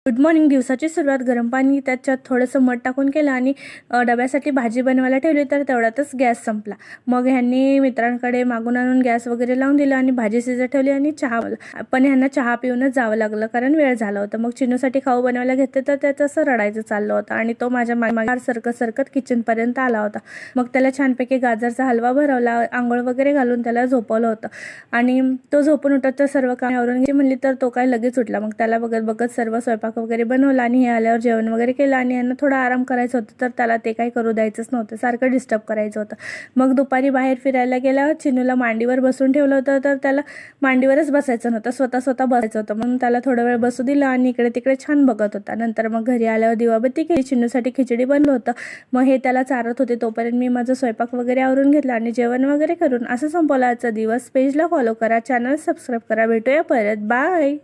Good morning. दिवसाची सुरुवात गरम पाणी त्याच्यात थोडंसं मध टाकून केलं आणि डब्यासाठी भाजी बनवायला ठेवली, तर तेवढ्यातच गॅस संपला. मग ह्यांनी मित्रांकडे मागून आणून गॅस वगैरे लावून दिलं आणि भाजी शिजत ठेवली आणि चहा. पण ह्यांना चहा पिऊनच जावं लागलं कारण वेळ झाला होता. मग चिनूसाठी खाऊ बनवायला घेतले तर त्याचं असं रडायचं चाललं होतं आणि तो माझ्या मागे सरकत किचनपर्यंत आला होता. मग त्याला छानपैकी गाजरचा हलवा भरवला, आंघोळ वगैरे घालून त्याला झोपवलं होतं आणि तो झोपून उठत तर सर्व काम आवरून घ्यायची म्हणली तर तो काय लगेच उठला. मग त्याला बघत बघत सर्व स्वयंपाक वगैरे बनवला आणि हे आल्यावर जेवण वगैरे केलं आणि यांना थोडा आराम करायचं होतं, तर त्याला ते काही करू द्यायचंच नव्हतं, सारखं डिस्टर्ब करायचं होतं. मग दुपारी बाहेर फिरायला गेल्यावर चिनूला मांडीवर बसून ठेवलं होतं, तर त्याला मांडीवरच बसायचं नव्हतं, स्वतः बसायचं होतं. मग त्याला थोडा वेळ बसू दिला आणि इकडे तिकडे छान बघत होता. नंतर मग घरी आल्यावर दिवाबत्ती केली, चिनूसाठी खिचडी बनलं होतं. मग हे त्याला चारत होते, तोपर्यंत मी माझं स्वयंपाक वगैरे आवरून घेतला आणि जेवण वगैरे करून असं संपवला आजचा दिवस. पेजला फॉलो करा, चॅनल सबस्क्राईब करा. भेटूया परत. बाय.